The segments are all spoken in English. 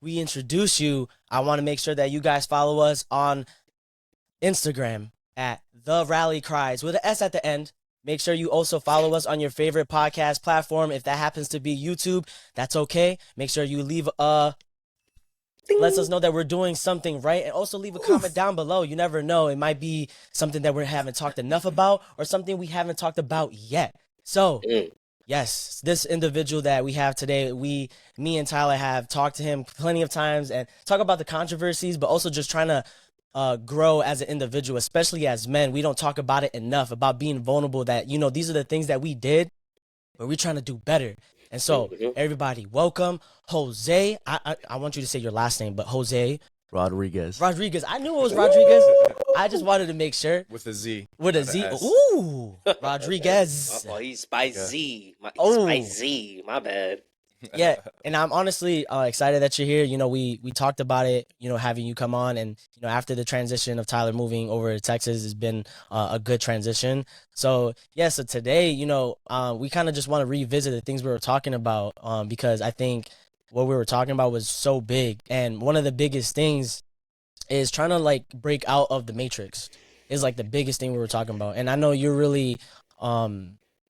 we introduce you, I want to make sure that you guys follow us on Instagram at TheRallyCrys with an S at the end. Make sure you also follow us on your favorite podcast platform. If that happens to be YouTube, that's okay. Make sure you leave lets us know that we're doing something right, and also leave a comment down below. You never know, it might be something that we haven't talked enough about or something we haven't talked about yet. So yes, this individual that we have today, me and Tyler have talked to him plenty of times and talk about the controversies, but also just trying to grow as an individual, especially as men. We don't talk about it enough, about being vulnerable, that, you know, these are the things that we did, but we're trying to do better. And so everybody, welcome Jose. I want you to say your last name, but Jose Rodriguez. I knew it was Rodriguez. I just wanted to make sure. With a Z. With a Z. Ooh, Rodriguez. Oh, he's spicy. Oh. Spicy. My bad. Yeah, and I'm honestly excited that you're here. You know, we talked about it, you know, having you come on, and, you know, after the transition of Tyler moving over to Texas has been a good transition. So yeah, so today, you know, we kind of just want to revisit the things we were talking about, because I think what we were talking about was so big, and one of the biggest things is trying to like break out of the matrix is like the biggest thing we were talking about. And I know you're really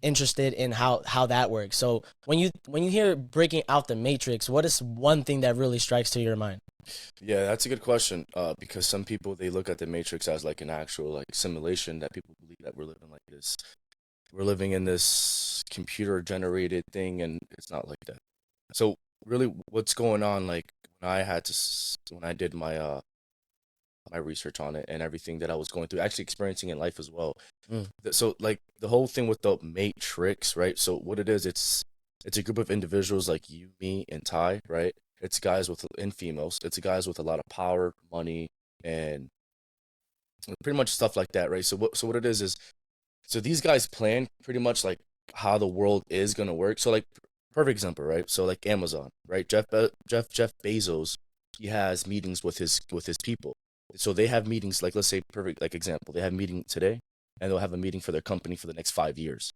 interested in how that works. So when you hear breaking out the matrix, what is one thing that really strikes to your mind? Yeah, that's a good question. Because some people, they look at the Matrix as like an actual like simulation, that people believe that we're living like this. We're living in this computer generated thing, and it's not like that. So really, what's going on? Like when I did my my research on it and everything that I was going through, actually experiencing in life as well. So like the whole thing with the Matrix, right? So what it is, it's a group of individuals like you, me, and Ty, right? It's guys and females. It's guys with a lot of power, money, and pretty much stuff like that, right? So what it is so these guys plan pretty much like how the world is gonna work. So like perfect example, right? So like Amazon, right? Jeff Bezos, he has meetings with his people. So they have meetings, like, let's say, perfect like example, they have a meeting today, and they'll have a meeting for their company for the next 5 years.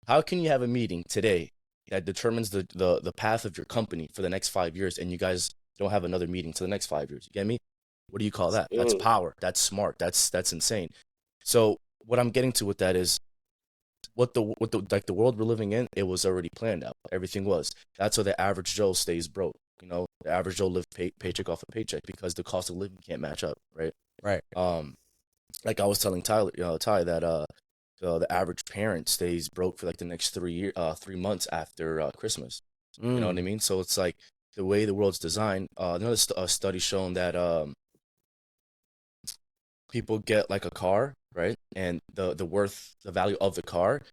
How can you have a meeting today that determines the path of your company for the next 5 years, and you guys don't have another meeting to the next 5 years? You get me? What do you call that? That's power. That's smart. That's insane. So what I'm getting to with that is what the world we're living in, it was already planned out. Everything was. That's why the average Joe stays broke. You know, the average Joe lives paycheck off a paycheck because the cost of living can't match up, right? Right. Like I was telling Ty that the average parent stays broke for like the next 3 months after Christmas. You know what I mean? So it's like the way the world's designed. Another study shown that people get like a car, right? And the value of the car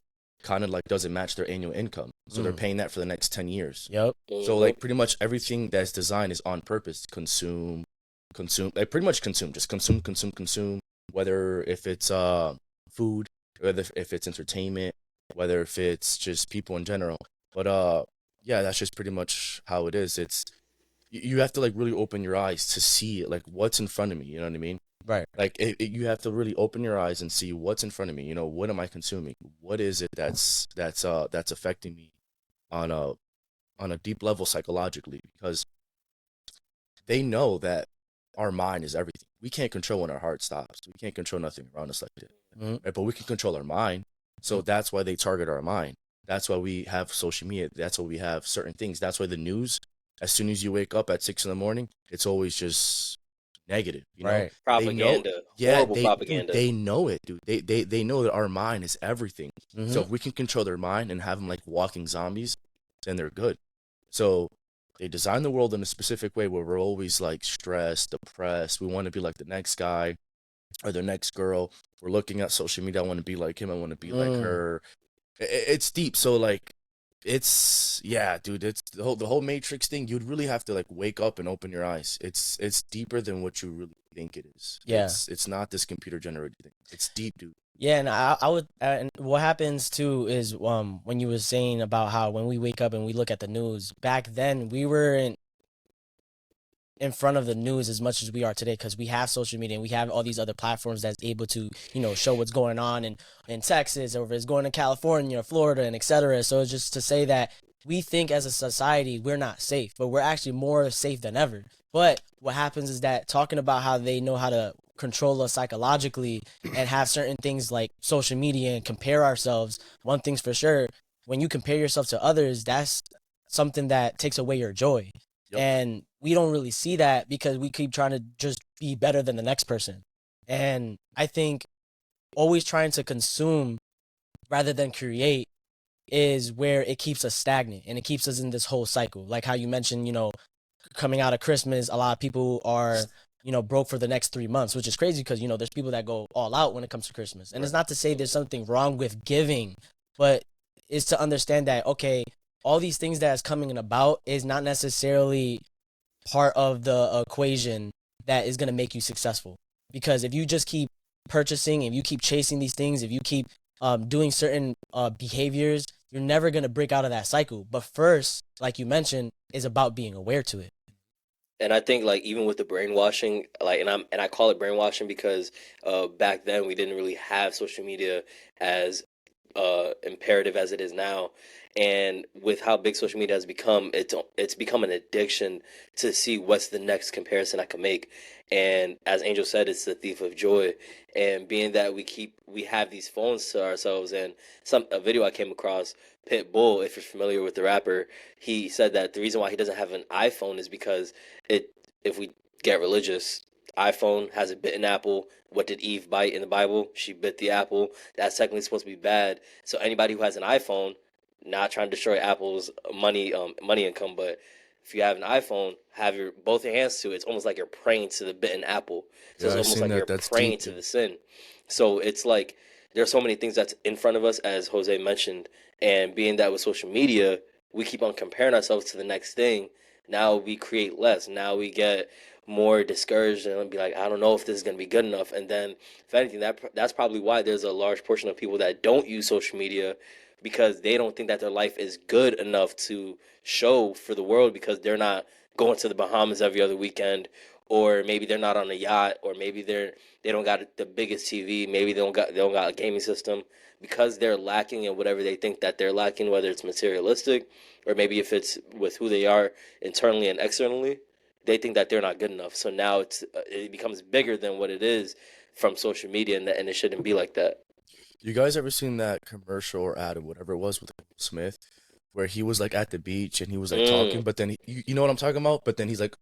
kind of like doesn't match their annual income. So they're paying that for the next 10 years. Yep. So like pretty much everything that's designed is on purpose. Consume, like pretty much consume, just consume, whether if it's food, whether if it's entertainment, whether if it's just people in general. But yeah, that's just pretty much how it is. It's you have to like really open your eyes to see like what's in front of me, you know what I mean? Right. Like you have to really open your eyes and see what's in front of me. You know, what am I consuming? What is it that's affecting me on a deep level psychologically? Because they know that our mind is everything. We can't control when our heart stops. We can't control nothing around us like that. Right? But we can control our mind. So that's why they target our mind. That's why we have social media. That's why we have certain things. That's why the news, as soon as you wake up at 6 a.m, it's always just negative, you know? Right. Propaganda. Horrible propaganda. Dude, they know it, dude. They know that our mind is everything. So if we can control their mind and have them like walking zombies, then they're good. So they design the world in a specific way where we're always like stressed, depressed. We want to be like the next guy or the next girl. We're looking at social media. I want to be like him. I want to be like her. It's deep. So like, it's dude. It's the whole Matrix thing. You'd really have to like wake up and open your eyes. It's deeper than what you really think it is. Yeah. It's not this computer generated thing. It's deep, dude. Yeah, and I would, and what happens too is when you were saying about how when we wake up and we look at the news, back then we were in front of the news as much as we are today because we have social media and we have all these other platforms that's able to, you know, show what's going on in Texas or if it's going to California or Florida and etc. So it's just to say that we think as a society we're not safe, but we're actually more safe than ever. But what happens is that talking about how they know how to control us psychologically and have certain things like social media and compare ourselves, one thing's for sure, when you compare yourself to others, that's something that takes away your joy. Yep. And we don't really see that because we keep trying to just be better than the next person. And I think always trying to consume rather than create is where it keeps us stagnant and it keeps us in this whole cycle. Like how you mentioned, coming out of Christmas, a lot of people are, broke for the next 3 months, which is crazy because, there's people that go all out when it comes to Christmas. And It's not to say there's something wrong with giving, but it's to understand that, okay, all these things that is coming about is not necessarily part of the equation that is going to make you successful. Because if you just keep purchasing, if you keep chasing these things, if you keep doing certain behaviors, you're never going to break out of that cycle. But first, like you mentioned, is about being aware to it. And I think like even with the brainwashing, like and I call it brainwashing because back then we didn't really have social media as imperative as it is now. And with how big social media has become, it's become an addiction to see what's the next comparison I can make. And as Angel said, it's the thief of joy. And being that we have these phones to ourselves, and a video I came across, Pitbull, if you're familiar with the rapper, he said that the reason why he doesn't have an iPhone is because if we get religious, iPhone has a bitten apple. What did Eve bite in the Bible? She bit the apple. That's technically supposed to be bad. So anybody who has an iPhone, not trying to destroy Apple's money income, but if you have an iPhone, have both your hands to it. It's almost like you're praying to the bitten apple. So Yeah, it's almost like you're praying to the sin. So it's like there's so many things that's in front of us, as Jose mentioned, and being that with social media, we keep on comparing ourselves to the next thing. Now we create less. Now we get more discouraged and be like, I don't know if this is going to be good enough. And then, if anything, that's probably why there's a large portion of people that don't use social media, because they don't think that their life is good enough to show for the world, because they're not going to the Bahamas every other weekend, or maybe they're not on a yacht, or maybe they don't got the biggest TV, maybe they don't got a gaming system, because they're lacking in whatever they think that they're lacking, whether it's materialistic or maybe if it's with who they are internally and externally. They think that they're not good enough. So now it becomes bigger than what it is from social media, and it shouldn't be like that. You guys ever seen that commercial or ad or whatever it was with Will Smith, where he was like at the beach and he was like talking, but then you know what I'm talking about? But then he's like,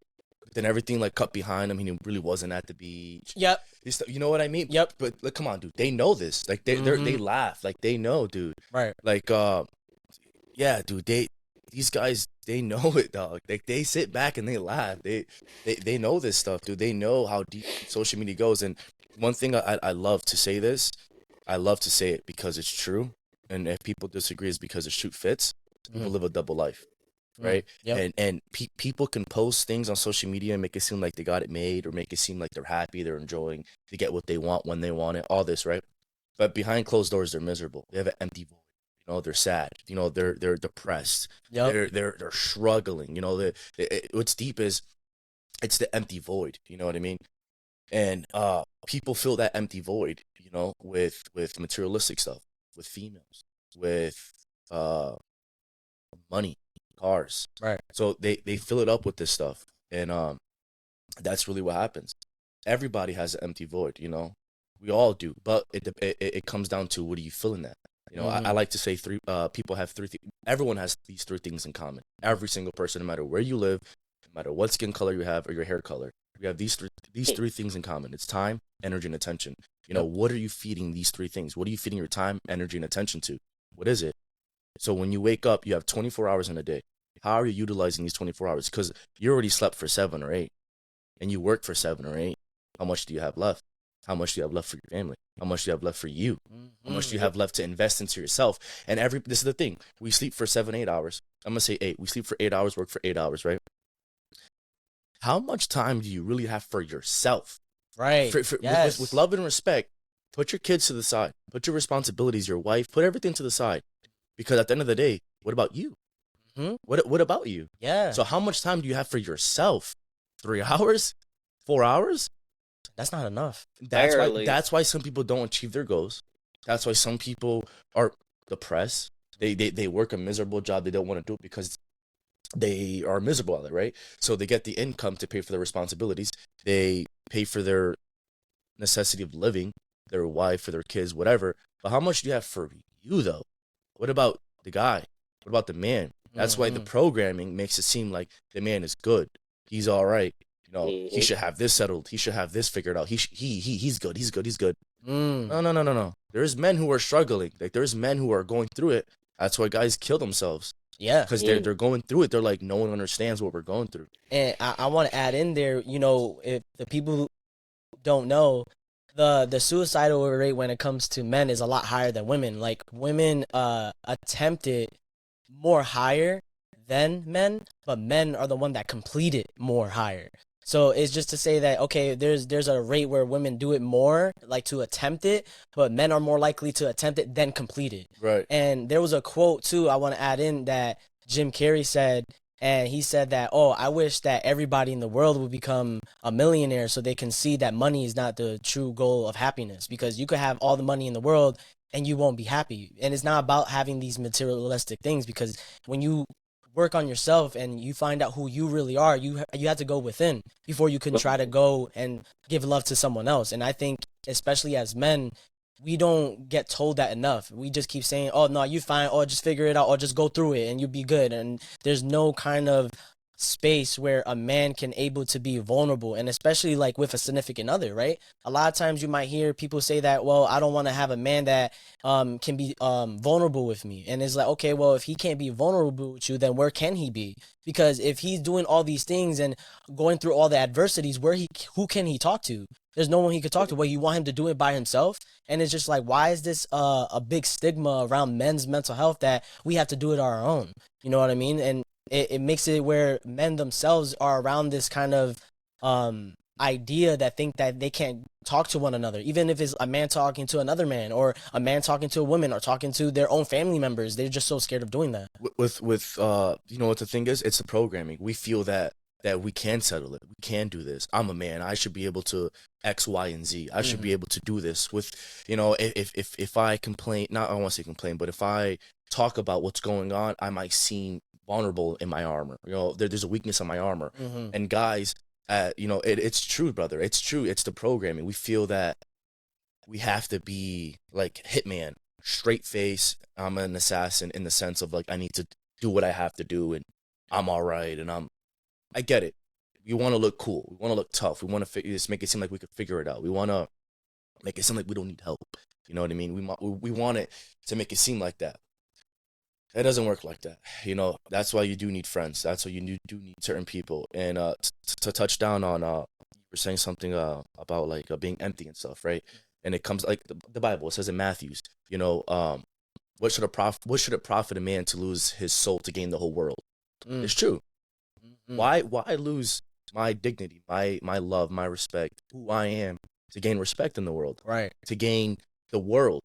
then everything like cut behind him. He really wasn't at the beach. Yep. You know what I mean? Yep. But like, come on, dude. They know this. Like they laugh. Like they know, dude. Right. Like yeah, dude. These guys, they know it, dog. Like they sit back and they laugh. They know this stuff, dude. They know how deep social media goes. And one thing I love to say this, I love to say it because it's true. And if people disagree, it's because the shoot fits. People live a double life, right? Yep. And people can post things on social media and make it seem like they got it made, or make it seem like they're happy, they're enjoying, they get what they want when they want it, all this, right? But behind closed doors, they're miserable. They have an empty void. They're sad. They're depressed. Yep. They're struggling. What's deep is it's the empty void. You know what I mean? And people fill that empty void, with materialistic stuff, with females, with money, cars. Right. So they fill it up with this stuff, and that's really what happens. Everybody has an empty void. We all do, but it comes down to, what are you filling that? I like to say people have everyone has these three things in common. Every single person, no matter where you live, no matter what skin color you have or your hair color, we have these three things in common. It's time, energy, and attention. What are you feeding these three things? What are you feeding your time, energy, and attention to? What is it? So when you wake up, you have 24 hours in a day. How are you utilizing these 24 hours? Because you already slept for 7 or 8, and you work for 7 or 8. How much do you have left? How much do you have left for your family? How much do you have left for you? How much do you have left to invest into yourself? And this is the thing. We sleep for 7, 8 hours. I'm going to say 8. We sleep for 8 hours, work for 8 hours, right? How much time do you really have for yourself? Right. Yes. With love and respect, put your kids to the side. Put your responsibilities, your wife, put everything to the side. Because at the end of the day, what about you? What about you? Yeah. So how much time do you have for yourself? 3 hours? 4 hours? That's not enough. That's why some people don't achieve their goals. That's why some people are depressed. They work a miserable job. They don't want to do it because they are miserable at it, right? So they get the income to pay for their responsibilities. They pay for their necessity of living, their wife or their kids, whatever. But how much do you have for you though? What about the guy? What about the man? That's why the programming makes it seem like the man is good. He's all right. You know, he should have this settled. He should have this figured out. He's good. He's good. He's good. No. There's men who are struggling. Like there's men who are going through it. That's why guys kill themselves. Yeah, because they're going through it. They're like, no one understands what we're going through. And I want to add in there, you know, if the people who don't know, the suicidal rate when it comes to men is a lot higher than women. Like women attempt it more higher than men, but men are the one that complete it more higher. So it's just to say that, okay, there's a rate where women do it more, like to attempt it, but men are more likely to attempt it than complete it. Right. And there was a quote too I want to add in that Jim Carrey said, and he said that, oh, I wish that everybody in the world would become a millionaire so they can see that money is not the true goal of happiness, because you could have all the money in the world and you won't be happy. And it's not about having these materialistic things, because when you work on yourself and you find out who you really are, you have to go within before you can try to go and give love to someone else. And I think especially as men, we don't get told that enough. We just keep saying, oh no, you fine, or just figure it out, or just go through it and you'll be good. And there's no kind of space where a man can able to be vulnerable, and especially like with a significant other, right? A lot of times you might hear people say that, well, I don't want to have a man that can be vulnerable with me. And it's like, okay, well, if he can't be vulnerable with you, then where can he be? Because if he's doing all these things and going through all the adversities, who can he talk to? There's no one he could talk to. Well, you want him to do it by himself? And it's just like, why is this a big stigma around men's mental health that we have to do it on our own? You know what I mean? And it makes it where men themselves are around this kind of idea that think that they can't talk to one another, even if it's a man talking to another man, or a man talking to a woman, or talking to their own family members. They're just so scared of doing that. With you know what the thing is? It's the programming. We feel that we can settle it. We can do this. I'm a man. I should be able to X, Y, and Z. I should be able to do this. With, you know, if I complain, not I don't want to say complain, but if I talk about what's going on, I might seem vulnerable in my armor. You know, there's a weakness in my armor. And guys, you know, it's true, brother. It's true. It's the programming. We feel that we have to be like Hitman, straight face. I'm an assassin in the sense of like I need to do what I have to do, and I'm all right, and I get it. We want to look cool. We want to look tough. We want to just make it seem like we could figure it out. We want to make it seem like we don't need help. You know what I mean? We want it to make it seem like that. It doesn't work like that. You know, that's why you do need friends. That's why you do need certain people. And to touch down on, you were saying something about like being empty and stuff, right? And it comes like the Bible. It says in Matthew's, you know, what should it profit a man to lose his soul to gain the whole world? It's true. Why lose my dignity, my love, my respect, who I am, to gain respect in the world? Right. To gain the world.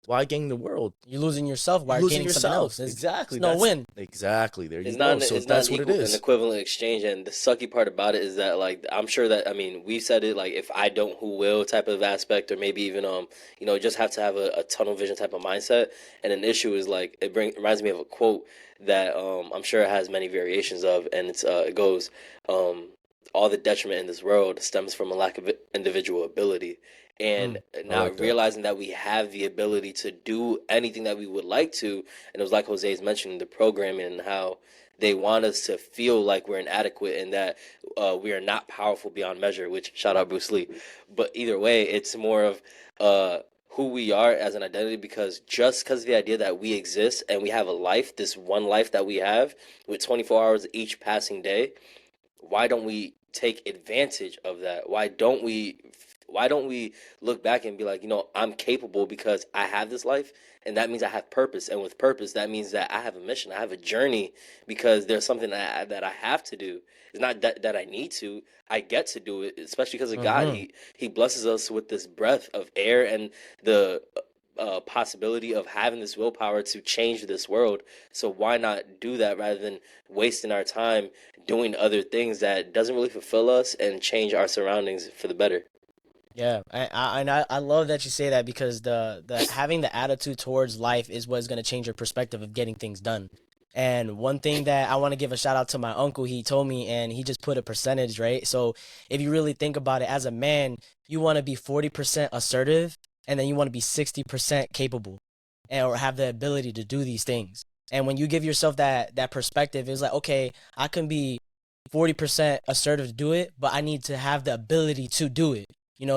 Why gain the world? You're losing yourself while you're gaining something else. Exactly. No win. Exactly. There you It's go. not. So It's that's not what it is. an equivalent exchange. And the sucky part about it is that, like, I'm sure that, I mean, we've said it, like, if I don't, who will type of aspect, or maybe even you know, just have to have a tunnel vision type of mindset. And an issue is like it reminds me of a quote that I'm sure it has many variations of, and it goes, all the detriment in this world stems from a lack of individual ability. And not like realizing that we have the ability to do anything that we would like to. And it was like Jose's mentioning, the programming and how they want us to feel like we're inadequate and that we are not powerful beyond measure, which shout out Bruce Lee. But either way, it's more of who we are as an identity, because just because of the idea that we exist and we have a life, this one life that we have with 24 hours each passing day, why don't we take advantage of that? Why don't we look back and be like, you know, I'm capable because I have this life, and that means I have purpose. And with purpose, that means that I have a mission, I have a journey, because there's something that I have to do. It's not that I need to. I get to do it, especially because of God. He blesses us with this breath of air and the possibility of having this willpower to change this world. So why not do that rather than wasting our time doing other things that doesn't really fulfill us and change our surroundings for the better? Yeah, I love that you say that, because the having the attitude towards life is what's going to change your perspective of getting things done. And one thing that I want to give a shout out to my uncle, he told me, and he just put a percentage, right? So if you really think about it, as a man, you want to be 40% assertive, and then you want to be 60% capable, and or have the ability to do these things. And when you give yourself that perspective, it's like, okay, I can be 40% assertive to do it, but I need to have the ability to do it.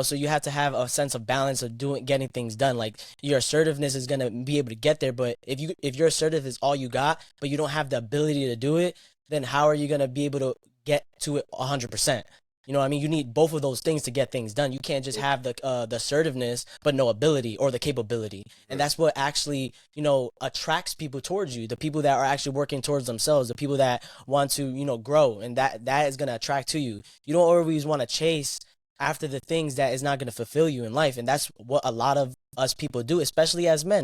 So you have to have a sense of balance of getting things done. Like, your assertiveness is gonna be able to get there, but if your assertive is all you got, but you don't have the ability to do it, then how are you gonna be able to get to it 100%? You know what I mean? You need both of those things to get things done. You can't just have the assertiveness but no ability or the capability. And that's what actually, attracts people towards you. The people that are actually working towards themselves, the people that want to, grow, and that is gonna attract to you. You don't always want to chase after the things that is not going to fulfill you in life, and that's what a lot of us people do, especially as men.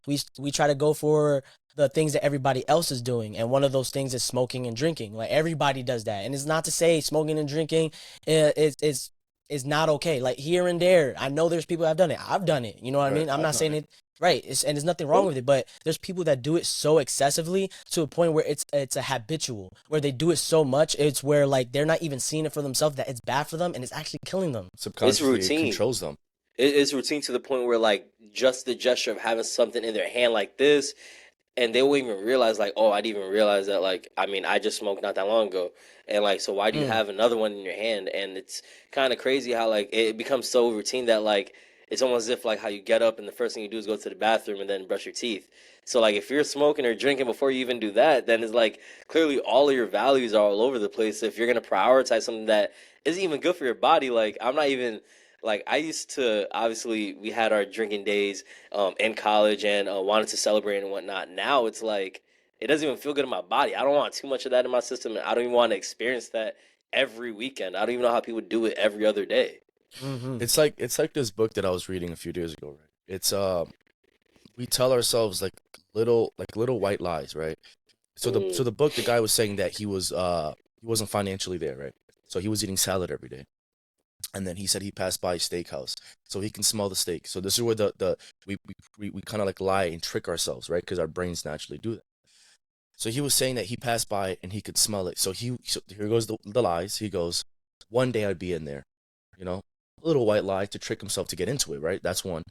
We try to go for the things that everybody else is doing, and one of those things is smoking and drinking. Like, everybody does that, and it's not to say smoking and drinking is not okay. Like, here and there, I know there's people that have done it. I've done it. You know what I mean? I'm not saying it. Right, and there's nothing wrong with it, but there's people that do it so excessively to a point where it's a habitual, where they do it so much, it's where, like, they're not even seeing it for themselves that it's bad for them, and it's actually killing them. Subconsciously, It's routine. it controls them. It's routine to the point where, like, just the gesture of having something in their hand like this, and they won't even realize, like, oh, I didn't even realize that, like, I mean, I just smoked not that long ago, and, like, so why do you have another one in your hand? And it's kind of crazy how, like, it becomes so routine that, like, it's almost as if, like, how you get up and the first thing you do is go to the bathroom and then brush your teeth. So, like, if you're smoking or drinking before you even do that, then it's like clearly all of your values are all over the place. If you're gonna prioritize something that isn't even good for your body, like, I'm not even, like, I used to, obviously we had our drinking days in college and wanted to celebrate and whatnot. Now it's like it doesn't even feel good in my body. I don't want too much of that in my system, and I don't even want to experience that every weekend. I don't even know how people do it every other day. Mm-hmm. It's like this book that I was reading a few days ago, right? It's we tell ourselves little white lies, right? So the book, the guy was saying that he wasn't financially there, right? So he was eating salad every day. And then he said he passed by a steakhouse so he can smell the steak. So this is where we kind of like lie and trick ourselves, right? Because our brains naturally do that. So he was saying that he passed by and he could smell it. So here goes the lies. He goes, one day I'd be in there, a little white lie to trick himself to get into it, right? That's one.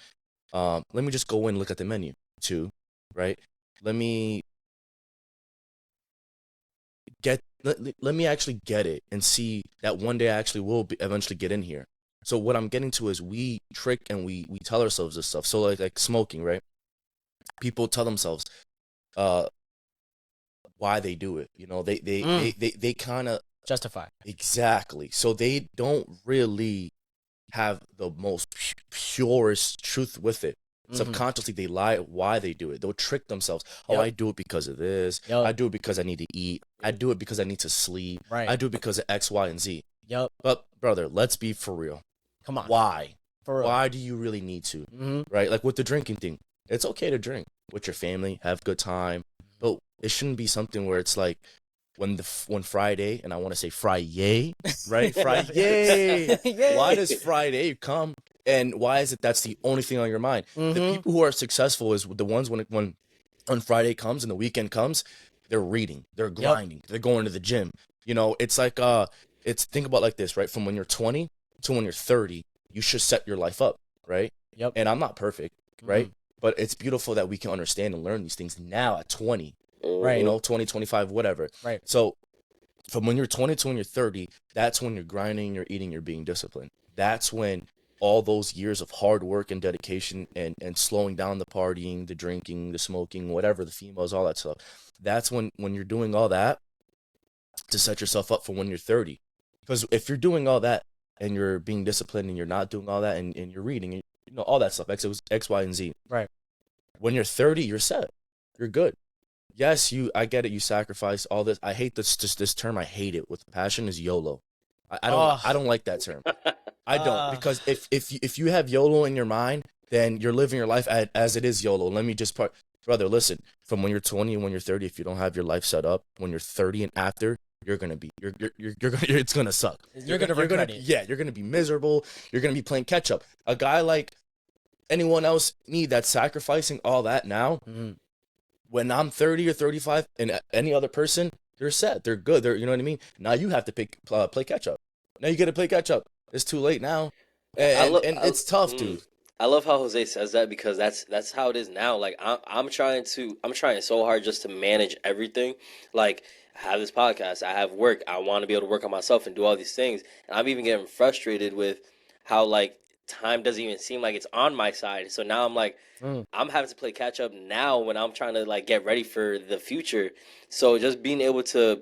Let me just go in and look at the menu. Two, right? Let me actually get it and see that one day I actually will eventually get in here. So what I'm getting to is we trick and we tell ourselves this stuff. So like smoking, right? People tell themselves why they do it. They kind of Justify. Exactly. So they don't really have the most purest truth with it. Subconsciously, they lie why they do it. They'll trick themselves. Oh, I do it because of this. I do it because I need to eat. I do it because I need to sleep. Right. I do it because of X, Y, and Z. Yep. But, brother, let's be for real. Come on. Why? For real. Why do you really need to? Right? Like with the drinking thing. It's okay to drink with your family, have a good time. But it shouldn't be something where it's like, when Friday, and I want to say Friday, right? Friday. Why does Friday come? And why is it that's the only thing on your mind? The people who are successful is the ones when Friday comes and the weekend comes, they're reading, they're grinding, they're going to the gym. It's like think about like this, right? From when you're 20 to when you're 30, you should set your life up, right? Yep. And I'm not perfect, right? But it's beautiful that we can understand and learn these things now at 20. Right. 20, 25, whatever. Right. So from when you're 20 to when you're 30, that's when you're grinding, you're eating, you're being disciplined. That's when all those years of hard work and dedication and slowing down the partying, the drinking, the smoking, whatever, the females, all that stuff. That's when you're doing all that to set yourself up for when you're 30. Because if you're doing all that and you're being disciplined and you're not doing all that and you're reading, all that stuff, X, Y, and Z. Right. When you're 30, you're set. You're good. Yes, I get it. You sacrifice all this. I hate this term. I hate it with passion. Is YOLO. I don't like that term. I don't, because if you have YOLO in your mind, then you're living your life as it is YOLO. Let me just brother, listen. From when you're 20 and when you're 30, if you don't have your life set up, when you're 30 and after, you're gonna be you're gonna it's gonna suck. You're gonna regret it. Yeah, you're gonna be miserable. You're gonna be playing catch up. A guy like anyone else, me, that's sacrificing all that now. Mm-hmm. When I'm 30 or 35, and any other person, they're set. They're good. You know what I mean. Now you have to play catch up. Now you got to play catch up. It's too late now, and it's tough, dude. I love how Jose says that because that's how it is now. Like I'm trying so hard just to manage everything. Like I have this podcast, I have work, I want to be able to work on myself and do all these things. And I'm even getting frustrated with how like time doesn't even seem like it's on my side. So now I'm like, I'm having to play catch up now when I'm trying to like get ready for the future. So just being able to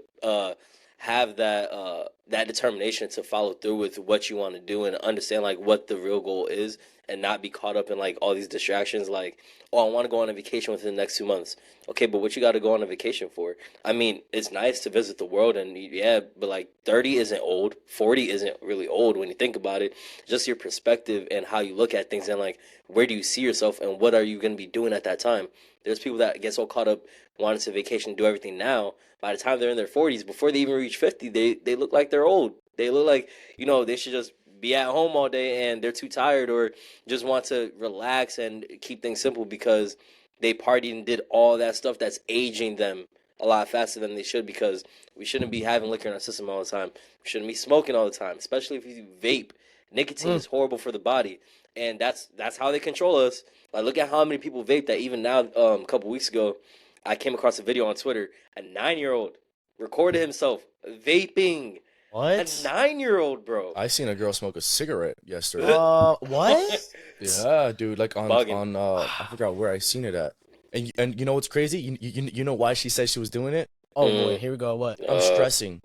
have that determination to follow through with what you want to do and understand like what the real goal is and not be caught up in like all these distractions like, oh, I want to go on a vacation within the next 2 months. Okay, but what you got to go on a vacation for? I mean, it's nice to visit the world and yeah, but like 30 isn't old. 40 isn't really old when you think about it. Just your perspective and how you look at things and like where do you see yourself and what are you going to be doing at that time? There's people that get so caught up wanting to vacation, do everything now. By the time they're in their 40s, before they even reach 50, they look like they're old. They look like, they should just be at home all day and they're too tired or just want to relax and keep things simple because they partied and did all that stuff that's aging them a lot faster than they should because we shouldn't be having liquor in our system all the time. We shouldn't be smoking all the time, especially if you vape. Nicotine is horrible for the body, and that's how they control us. Like, look at how many people vape that even now, a couple weeks ago, I came across a video on Twitter. A 9-year-old recorded himself vaping. What? A 9-year-old, bro. I seen a girl smoke a cigarette yesterday. What? Yeah, dude. Like on Bugging. I forgot where I seen it at. And you know what's crazy? You know why she said she was doing it? Oh boy, here we go. What? I'm stressing.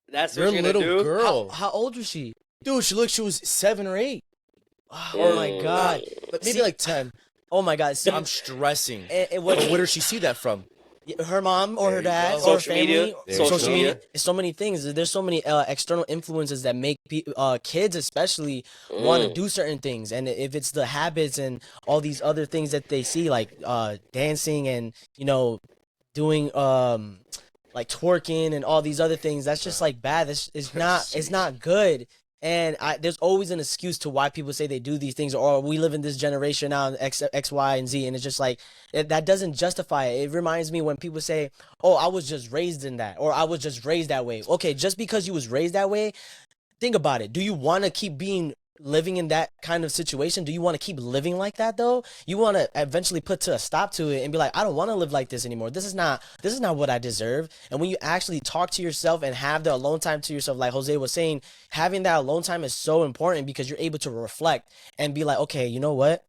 That's You're what a you're little gonna do? girl. How old was she? Dude, she was 7 or 8. Oh my god. Maybe like 10. Oh my god. See, I'm stressing. what Where does she see that from? her mom or There her you dad go. or her Social family, media. social media. So many things. There's so many external influences that make kids especially want to do certain things. And if it's the habits and all these other things that they see, like dancing and doing like twerking and all these other things, that's just like bad. It's not good. And there's always an excuse to why people say they do these things, or we live in this generation now, X, Y, and Z, and it's just like that doesn't justify it. It reminds me when people say, "Oh, I was just raised in that," or "I was just raised that way." Okay, just because you was raised that way, think about it. Do you want to keep living in that kind of situation? Do you want to keep living like that though? You want to eventually put a stop to it and be like, I don't want to live like this anymore. This is not what I deserve. And when you actually talk to yourself and have the alone time to yourself, like Jose was saying, having that alone time is so important because you're able to reflect and be like, okay, you know what?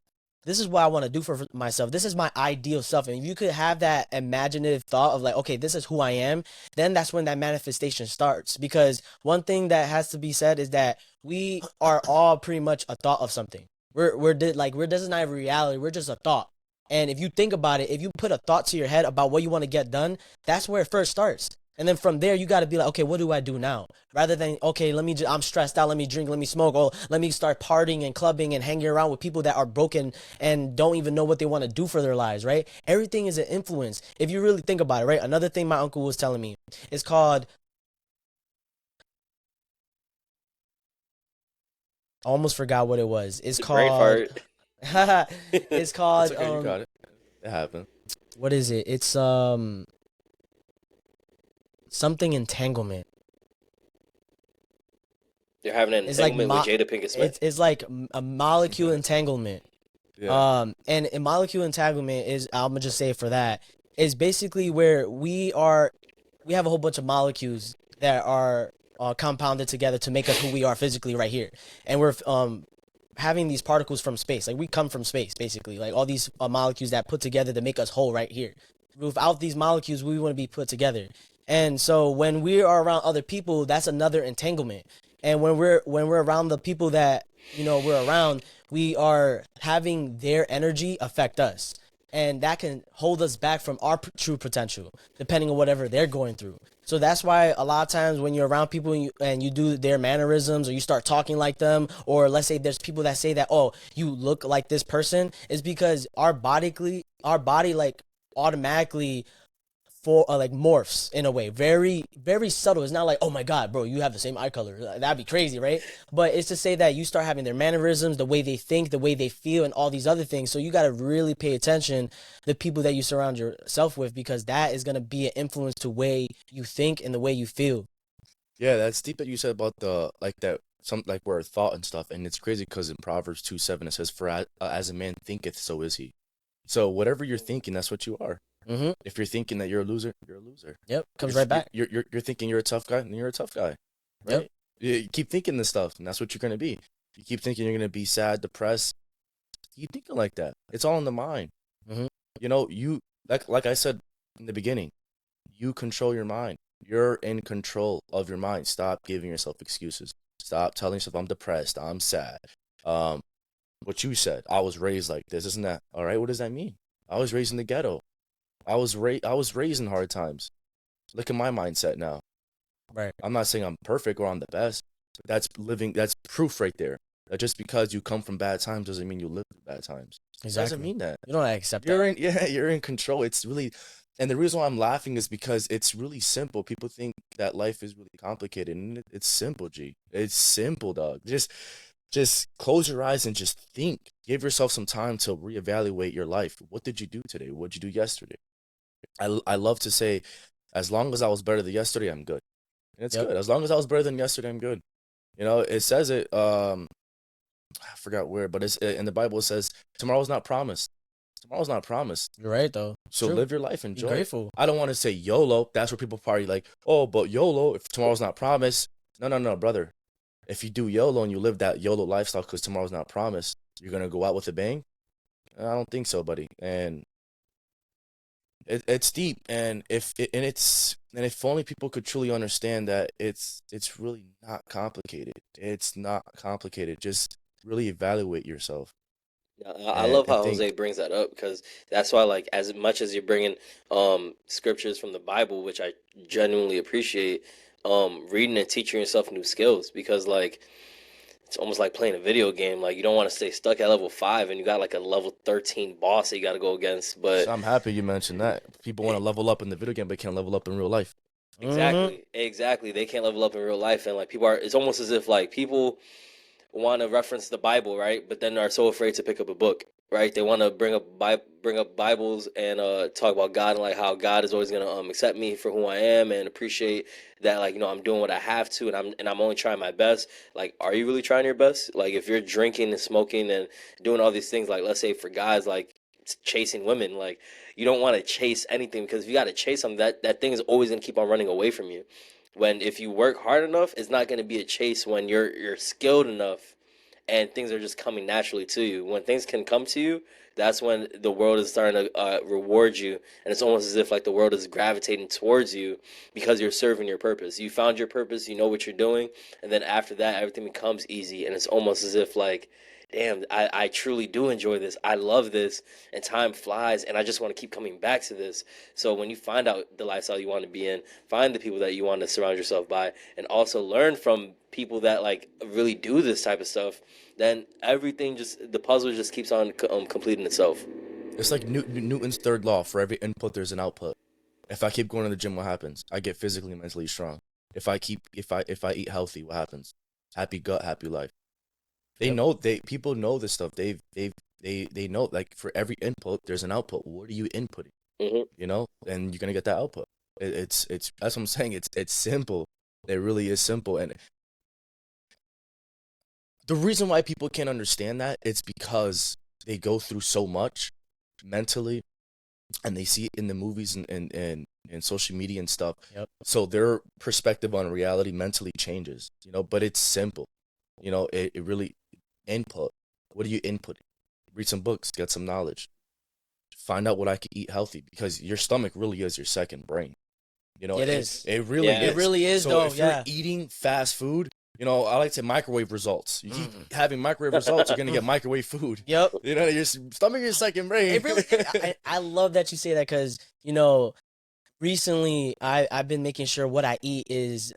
This is what I want to do for myself. This is my ideal self. And if you could have that imaginative thought of like, okay, this is who I am, then that's when that manifestation starts. Because one thing that has to be said is that we are all pretty much a thought of something. This is not a reality. We're just a thought. And if you think about it, if you put a thought to your head about what you want to get done, that's where it first starts. And then from there, you got to be like, okay, what do I do now? Rather than, okay, I'm stressed out, let me drink, let me smoke, or let me start partying and clubbing and hanging around with people that are broken and don't even know what they want to do for their lives, right? Everything is an influence. If you really think about it, right? Another thing my uncle was telling me, it's called, I almost forgot what it was. It's Brain called, fart. it's called, It's okay, you got it. It happened. what is it? It's, something entanglement. You're having an It's like entanglement with Jada Pinkett Smith. It's like a molecule entanglement. Yeah. And a molecule entanglement is, I'm gonna just say it for that, is basically where we have a whole bunch of molecules that are compounded together to make us who we are physically right here, and we're having these particles from space. Like we come from space, basically. Like all these molecules that put together to make us whole right here. Without these molecules, we wouldn't be put together. And so when we are around other people, that's another entanglement. And when we're around the people that we're around, we are having their energy affect us, and that can hold us back from our true potential, depending on whatever they're going through. So that's why a lot of times when you're around people and you do their mannerisms, or you start talking like them, or let's say there's people that say that, oh, you look like this person, is because our body like automatically like morphs in a way, very very subtle. It's not like, oh my god, bro, you have the same eye color. That'd be crazy, right? But it's to say that you start having their mannerisms, the way they think, the way they feel, and all these other things. So you got to really pay attention to the people that you surround yourself with, because that is gonna be an influence to the way you think and the way you feel. Yeah, that's deep that you said about the like that some like where thought and stuff, and it's crazy because in Proverbs 2:7 it says, "For as a man thinketh, so is he." So whatever you're thinking, that's what you are. Mm-hmm. If you're thinking that you're a loser, you're a loser. Yep, comes You're, right back. you're thinking you're a tough guy, and you're a tough guy, right? Yep. You keep thinking this stuff, and that's what you're gonna be. You keep thinking you're gonna be sad, depressed. Keep thinking like that. It's all in the mind. Mm-hmm. You know, you like I said in the beginning, you control your mind. You're in control of your mind. Stop giving yourself excuses. Stop telling yourself I'm depressed, I'm sad. What you said, I was raised like this, isn't that all right? What does that mean? I was raised in the ghetto. I was raised in hard times. Look at my mindset now. Right. I'm not saying I'm perfect or I'm the best. But that's proof right there. That just because you come from bad times doesn't mean you live through bad times. It doesn't mean that. You don't accept You're that. you're in control. It's really, and the reason why I'm laughing is because it's really simple. People think that life is really complicated, and it's simple, G. It's simple, dog. Just close your eyes and just think. Give yourself some time to reevaluate your life. What did you do today? What did you do yesterday? I love to say, as long as I was better than yesterday, I'm good. And it's good. As long as I was better than yesterday, I'm good. You know, it says it. I forgot where, but it's in the Bible. It says tomorrow's not promised. Tomorrow's not promised. You're right, though. So True. live your life, enjoy. Be grateful. I don't want to say YOLO. That's where people probably like, oh, but YOLO if tomorrow's not promised. No, brother. If you do YOLO and you live that YOLO lifestyle because tomorrow's not promised, you're gonna go out with a bang. I don't think so, buddy. And it's deep, and if only people could truly understand that it's really not complicated. It's not complicated. Just really evaluate yourself. I love how Jose brings that up, because that's why, like, as much as you're bringing scriptures from the Bible, which I genuinely appreciate, reading and teaching yourself new skills, because like it's almost like playing a video game. Like, you don't want to stay stuck at level 5 and you got like a level 13 boss that you got to go against. But so I'm happy you mentioned that. People want to level up in the video game, but can't level up in real life. Exactly. They can't level up in real life, and like people are. It's almost as if like people want to reference the Bible, right? But then are so afraid to pick up a book, right? They want to bring up Bibles and talk about God and like how God is always gonna accept me for who I am and appreciate that, like, you know, I'm doing what I have to, and I'm only trying my best. Like, are you really trying your best? Like, if you're drinking and smoking and doing all these things, like, let's say for guys, like chasing women, like, you don't want to chase anything, because if you got to chase something, that thing is always gonna keep on running away from you. When if you work hard enough, it's not going to be a chase. When you're skilled enough and things are just coming naturally to you. When things can come to you, that's when the world is starting to reward you, and it's almost as if like the world is gravitating towards you because you're serving your purpose. You found your purpose, you know what you're doing, and then after that, everything becomes easy, and it's almost as if like, damn, I truly do enjoy this. I love this, and time flies, and I just want to keep coming back to this. So when you find out the lifestyle you want to be in, find the people that you want to surround yourself by, and also learn from people that like really do this type of stuff, then everything the puzzle just keeps on completing itself. It's like Newton's third law. For every input, there's an output. If I keep going to the gym, what happens? I get physically and mentally strong. If I eat healthy, what happens? Happy gut, happy life. People know this stuff. They know, like, for every input there's an output. What are you inputting? Mm-hmm. You know, and you're gonna get that output. It's that's what I'm saying. It's simple. It really is simple. And the reason why people can't understand that, it's because they go through so much mentally, and they see it in the movies and social media and stuff. Yep. So their perspective on reality mentally changes. You know, but it's simple. You know, it really input. What are you inputting? Read some books, get some knowledge. Find out what I can eat healthy, because your stomach really is your second brain. You know, it is. It really is. It really is, so though. if you're eating fast food, you know, I like to microwave results. You keep having microwave results, you're gonna get microwave food. Yep. You know, your stomach is your second brain. It really. I love that you say that, because, you know, recently I've been making sure what I eat is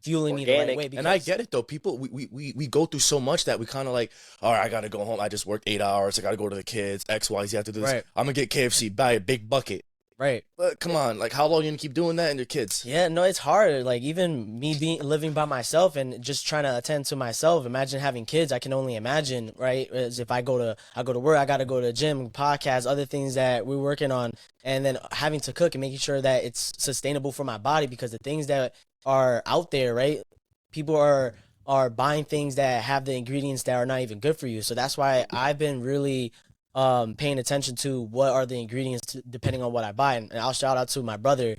fueling me the right way. Because... And I get it though. People, we go through so much that we kind of like, all right, I gotta go home. I just worked 8 hours. I gotta go to the kids. XYZ. I have to do this. Right. I'm gonna get KFC. Buy a big bucket. Right. But come on, like how long you gonna keep doing that and your kids? Yeah, no, it's hard. Like even me living by myself and just trying to attend to myself. Imagine having kids. I can only imagine, right? As if I go to work, I got to go to the gym, podcast, other things that we're working on, and then having to cook and making sure that it's sustainable for my body because the things that are out there, right? People are buying things that have the ingredients that are not even good for you. So that's why I've been really paying attention to what are the ingredients depending on what I buy. And I'll shout out to my brother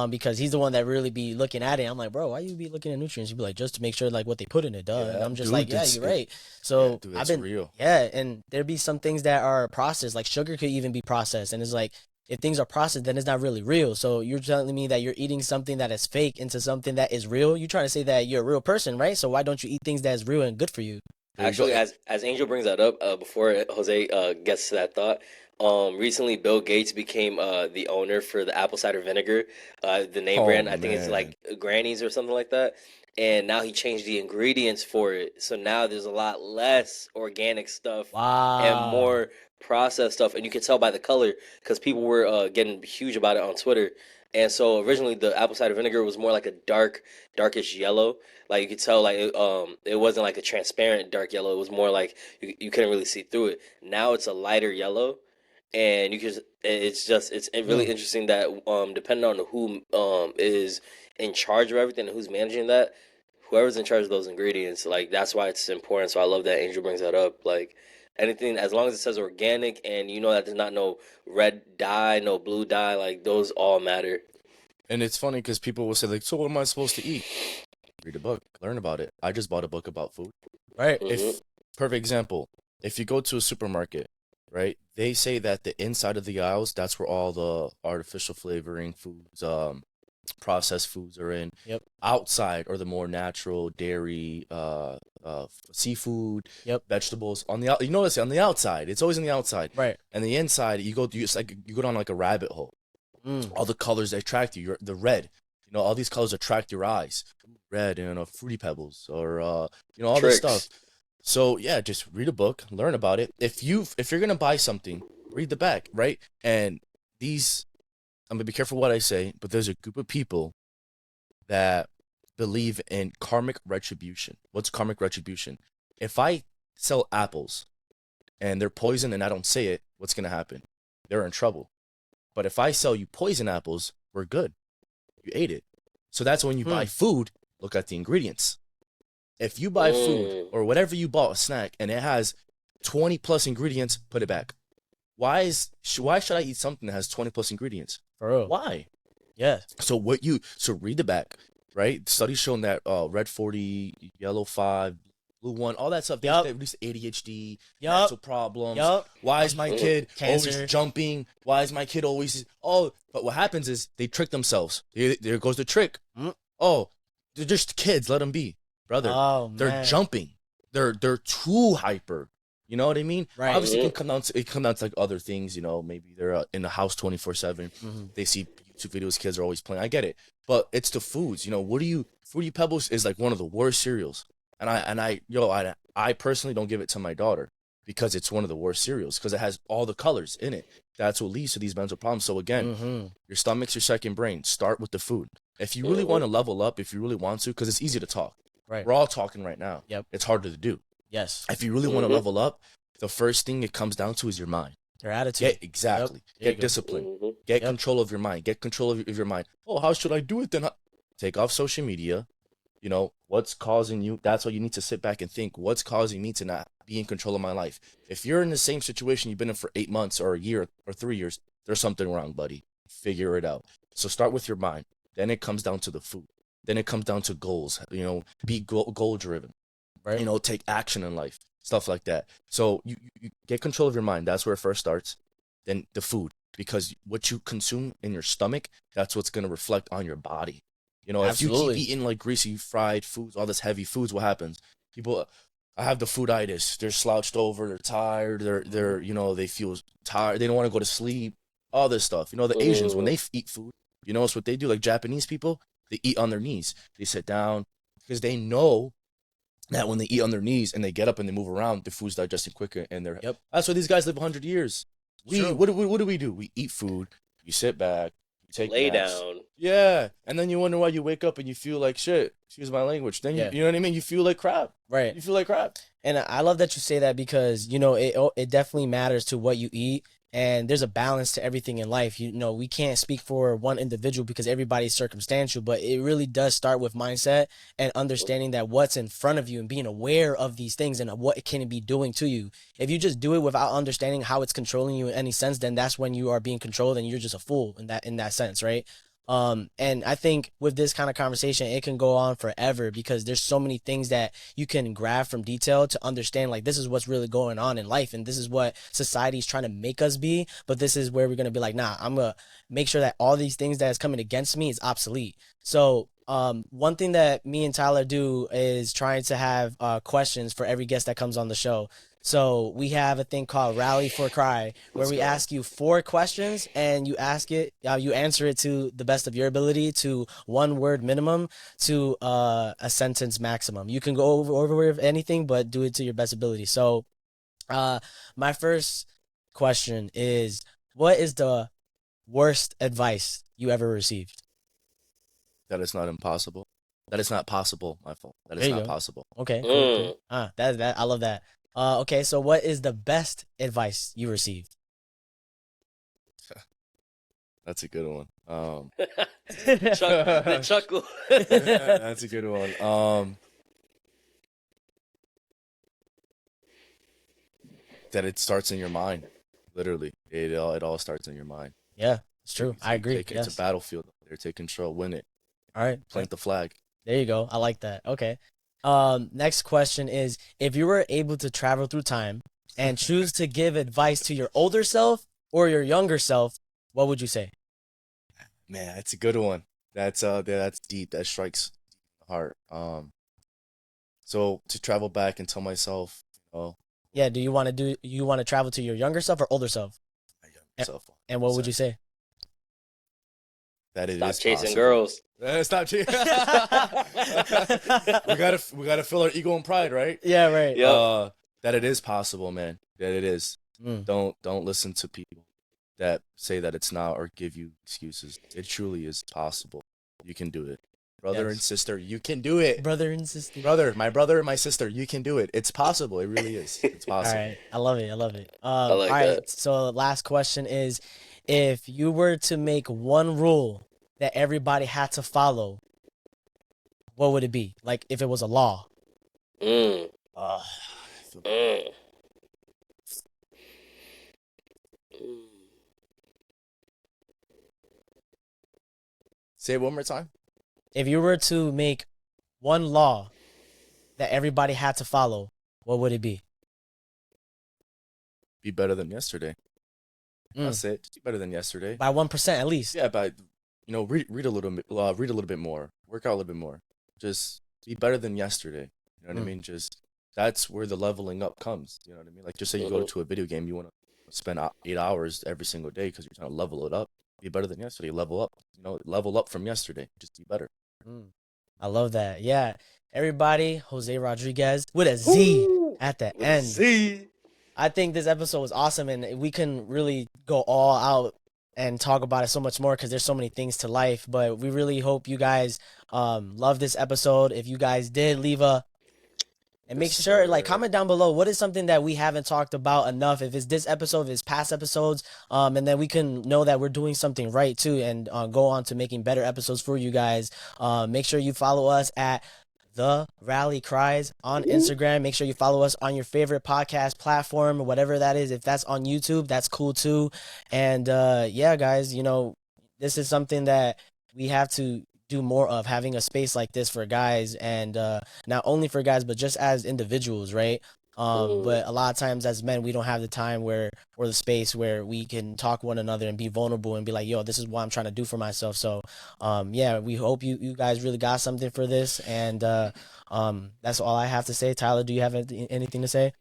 because he's the one that really be looking at it. I'm like, bro, why you be looking at nutrients? You be like, just to make sure like what they put in it, duh. Yeah, And I'm just dude, like, yeah, that's you're it. right. So Yeah, dude, I've that's been real. yeah, and there be some things that are processed, like sugar could even be processed, and it's like if things are processed, then it's not really real. So you're telling me that you're eating something that is fake into something that is real. You're trying to say that you're a real person, right? So why don't you eat things that is real and good for you? There you Actually, go. as Angel brings that up, before Jose gets to that thought, recently Bill Gates became the owner for the apple cider vinegar, the name Oh brand. I think it's man. like Granny's or something like that. And now he changed the ingredients for it, so now there's a lot less organic stuff and Wow. more processed stuff. And you can tell by the color because people were getting huge about it on Twitter. And so originally the apple cider vinegar was more like a darkish yellow. Like you could tell, like it wasn't like a transparent dark yellow. It was more like you couldn't really see through it. Now it's a lighter yellow, and you can. It's really Hmm. interesting that depending on who is in charge of everything and who's managing that, whoever's in charge of those ingredients, like that's why it's important. So I love that Angel brings that up. Like anything, as long as it says organic and you know that there's not no red dye, no blue dye, like those all matter. And it's funny because people will say like, so what am I supposed to eat? Read a book, learn about it. I just bought a book about food. Right. Hmm. If perfect example, if you go to a supermarket, right, they say that the inside of the aisles, that's where all the artificial flavoring foods, processed foods are in. Yep. Outside are the more natural dairy, seafood, Yep. vegetables. On the out, you notice on the outside, it's always on the outside, Right. and the inside, it's like you go down like a rabbit hole. Mm. All the colors that attract you, the red, all these colors attract your eyes. Red, fruity pebbles, or all this Tricks. stuff. So yeah, just read a book, learn about it. If you're gonna buy something, read the back, right? And these, I'm gonna be careful what I say, but there's a group of people that believe in karmic retribution. What's karmic retribution? If I sell apples and they're poison and I don't say it, what's gonna happen? They're in trouble. But if I sell you poison apples, we're good. You ate it. So that's when you buy food, look at the ingredients. If you buy food Mm. or whatever you bought, a snack, and it has 20 plus ingredients, put it back. Why should I eat something that has 20 plus ingredients? For real. Why? Yeah. So read the back, right? Studies shown that red 40, yellow 5, blue 1, all that stuff, Yup. they reduce ADHD, Yup. mental problems. Yup. Why is my kid Cancer. always jumping? Why is my kid always but what happens is they trick themselves. There goes the trick. Mm. Oh, they're just kids, let them be. Brother, Oh they're man. jumping. They're too hyper. You know what I mean? Right. Obviously, it can come down to like other things. Maybe they're in the house 24/7. Mm-hmm. They see YouTube videos. Kids are always playing. I get it, but it's the foods. Fruity Pebbles is like one of the worst cereals, and I personally don't give it to my daughter because it's one of the worst cereals because it has all the colors in it. That's what leads to these mental problems. So again, Mm-hmm. your stomach's your second brain. Start with the food. If you really want to level up, if you really want to, because it's easy to talk. Right. We're all talking right now. Yep. It's harder to do. Yes. If you really want to level up, the first thing it comes down to is your mind. Their attitude. Exactly. Yep. There you Get go. discipline. Hmm. Get Yep. control of your mind. Get control of your mind. Oh, how should I do it then? Take off social media. What's causing you? That's why you need to sit back and think, what's causing me to not be in control of my life? If you're in the same situation you've been in for 8 months or a year or 3 years, there's something wrong, buddy. Figure it out. So start with your mind. Then it comes down to the food. Then it comes down to goals. Be goal driven. Right. Take action in life. Stuff like that. So you get control of your mind. That's where it first starts. Then the food. Because what you consume in your stomach, that's what's going to reflect on your body. If you Absolutely. keep eating like greasy fried foods, all this heavy foods, what happens? People, I have the fooditis. They're slouched over. They're tired. They're they feel tired. They don't want to go to sleep. All this stuff. The Asians, when they eat food, it's what they do. Like Japanese people, they eat on their knees. They sit down because they know that when they eat on their knees and they get up and they move around, the food's digesting quicker. And Yep. that's why these guys live 100 years. True. What do we do? We eat food. You sit back, you take Lay naps. down. Yeah, and then you wonder why you wake up and you feel like shit. Excuse my language. Then Yeah. you know what I mean. You feel like crap. Right. You feel like crap. And I love that you say that because, it definitely matters to what you eat. And there's a balance to everything in life. We can't speak for one individual because everybody's circumstantial, but it really does start with mindset and understanding that what's in front of you and being aware of these things and what it can be doing to you. If you just do it without understanding how it's controlling you in any sense, then that's when you are being controlled and you're just a fool in that sense, right? And I think with this kind of conversation, it can go on forever because there's so many things that you can grab from detail to understand, like, this is what's really going on in life. And this is what society's trying to make us be. But this is where we're going to be like, nah, I'm going to make sure that all these things that is coming against me is obsolete. So, one thing that me and Tyler do is trying to have questions for every guest that comes on the show. So we have a thing called Rally for Cry, where Let's we go. ask you 4 questions and you answer it to the best of your ability, to 1 word minimum, to a sentence maximum. You can go over with anything, but do it to your best ability. So, my first question is, what is the worst advice you ever received? That is not impossible. That is not possible. My fault. That There is you not go. possible. Okay, cool. That I love that. Okay, so what is the best advice you received? That's a good one. The chuckle. That's a good one. That it starts in your mind. Literally, it all starts in your mind. Yeah, it's true. I agree. It's Yes. a battlefield. There, take control, win it, All right. plant the flag. There you go. I like that. Okay. Next question is, if you were able to travel through time and choose to give advice to your older self or your younger self, what would you say? Man, that's a good one. That's deep. That strikes the heart. So to travel back and tell myself, Yeah, you want to travel to your younger self or older self? my younger self, And what would you say? that it Stop is chasing possible. girls. Stop chasing. we gotta fill our ego and pride, right? Yeah, right. Yep. That it is possible, man. That it is. Mm. Don't listen to people that say that it's not or give you excuses. It truly is possible. You can do it, brother Yes. and sister. You can do it, Brother and sister. brother, my sister. You can do it. It's possible. It really is. It's All possible. right. I love it. I love it. I like all right. that. So last question is, if you were to make one rule that everybody had to follow, what would it be? Like if it was a law. Mm. Uh, Mm. say it one more time. If you were to make one law that everybody had to follow, what would it be? Be better than yesterday. Mm. That's it. Just be better than yesterday. By 1% at least. Yeah, but read a little bit, read a little bit more, work out a little bit more. Just be better than yesterday. You know what I mean? Just that's where the leveling up comes. You know what I mean? Like just say you go to a video game, you want to spend 8 hours every single day because you're trying to level it up. Be better than yesterday. Level up. Level up from yesterday. Just be better. I love that. Yeah. Everybody, Jose Rodriguez with a Z at the end. See. I think this episode was awesome, and we can really go all out and talk about it so much more because there's so many things to life. But we really hope you guys love this episode. If you guys did, leave a and make sure, like, comment down below what is something that we haven't talked about enough. If it's this episode, if it's past episodes, and then we can know that we're doing something right too, and go on to making better episodes for you guys. Make sure you follow us at TheRallyCrys on Instagram. Make sure you follow us on your favorite podcast platform, whatever that is. If that's on YouTube, that's cool too. And yeah, guys, this is something that we have to do more of, having a space like this for guys, and not only for guys, but just as individuals, right? But a lot of times as men, we don't have the time or the space where we can talk one another and be vulnerable and be like, yo, this is what I'm trying to do for myself. So, yeah, we hope you guys really got something for this. And that's all I have to say. Tyler, do you have anything to say?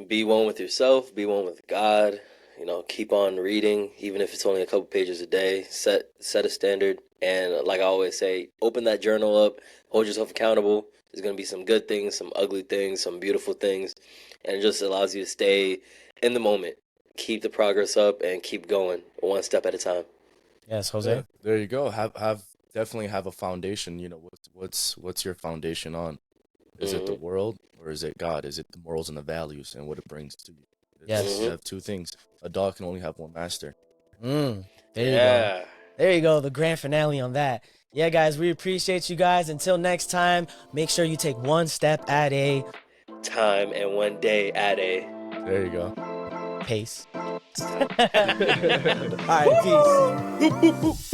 Be one with yourself. Be one with God. Keep on reading, even if it's only a couple pages a day. Set a standard. And like I always say, open that journal up. Hold yourself accountable. There's going to be some good things, some ugly things, some beautiful things. And it just allows you to stay in the moment. Keep the progress up and keep going one step at a time. Yes, Jose. Yeah, there you go. Definitely have a foundation. You know, what's your foundation on? Is it the Mhm. world or is it God? Is it the morals and the values and what it brings to you? Yes. You Mhm. have two things. A dog can only have one master. There you go. Yeah. There you go. The grand finale on that. Yeah, guys, we appreciate you guys. Until next time, make sure you take one step at a Time and one day at a. There you go. pace. All right, peace.